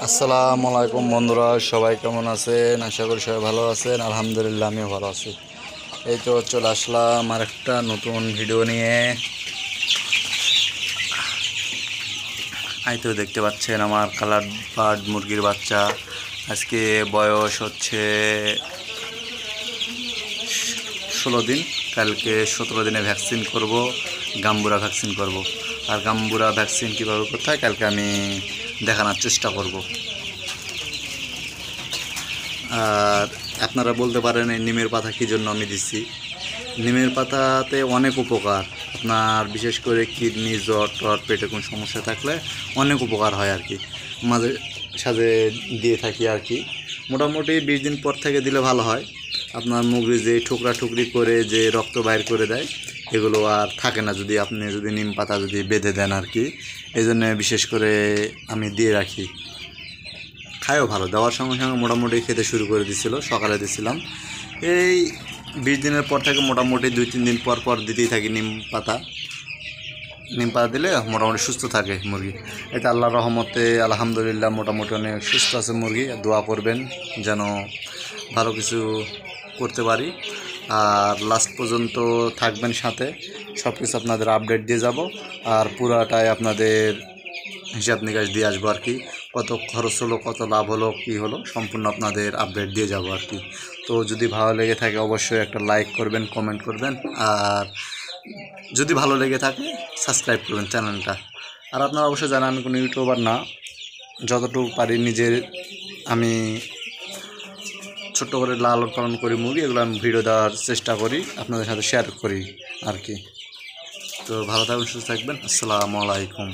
আসসালামু আলাইকুম বন্ধুরা, সবাই কেমন আছেন? আশা করি সবাই ভালো আছেন। আলহামদুলিল্লাহ আমিও ভালো আছি। এই তো চলে আসলাম আর একটা নতুন ভিডিও নিয়ে। এই তো দেখতে পাচ্ছেন আমার কালার বার্ড মুরগির বাচ্চা। আজকে বয়স হচ্ছে 16 দিন। কালকে 17 দিনে ভ্যাকসিন করব, গাম্বুরা ভ্যাকসিন করব। আর গাম্বুরা ভ্যাকসিন কীভাবে করতে হয় কালকে আমি দেখানোর চেষ্টা করব। আর আপনারা বলতে পারেন এই নিমের পাতা কী জন্য আমি দিচ্ছি। নিমের পাতাতে অনেক উপকার। আপনার বিশেষ করে কিডনি, জ্বর টর, পেটে কোনো সমস্যা থাকলে অনেক উপকার হয় আর কি। মাঝে সাঝে দিয়ে থাকি আর কি। মোটামুটি 20 দিন পর থেকে দিলে ভালো হয়। আপনার মুরগি যে ঠুকরা ঠুকরি করে যে রক্ত বাইর করে দেয়, এগুলো আর থাকে না যদি আপনি নিম পাতা বেঁধে দেন আর কি। এই জন্য বিশেষ করে আমি দিয়ে রাখি। খায়ও ভালো, দেওয়ার সঙ্গে সঙ্গে মোটামুটি খেতে শুরু করে দিছিল। সকালে দিছিলাম, এই 20 দিনের পর থেকে মোটামুটি 2-3 দিন পর পর দিতেই থাকি নিম পাতা। নিম পাতা দিলে মোটামুটি সুস্থ থাকে মুরগি। এতে আল্লাহর রহমতে আলহামদুলিল্লাহ মোটামুটি অনেক সুস্থ আছে মুরগি। দোয়া করবেন যেন ভালো কিছু করতে পারি। আর লাস্ট পর্যন্ত থাকবেন সাথে, সব কিছু আপনাদের আপডেট দিয়ে যাব। আর পুরাটাই আপনাদের হিসাব নিকাশ দিয়ে আসবো আর কি। কত খরচ হলো, কত লাভ হলো, কী হলো, সম্পূর্ণ আপনাদের আপডেট দিয়ে যাব আর কি। তো যদি ভালো লেগে থাকে অবশ্যই একটা লাইক করবেন, কমেন্ট করবেন। আর যদি ভালো লেগে থাকে সাবস্ক্রাইব করবেন চ্যানেলটা। আর আপনারা অবশ্যই জানেন আমি কোনো ইউটিউবার না, যতটুকু পারি নিজের আমি ছোট্ট করে লালন পালন করি মুরগি, এগুলো আমি ভিডিও দেওয়ার চেষ্টা করি, আপনাদের সাথে শেয়ার করি আর কি। তো ভালো থাকবেন, সুস্থ থাকবেন। আসসালামু আলাইকুম।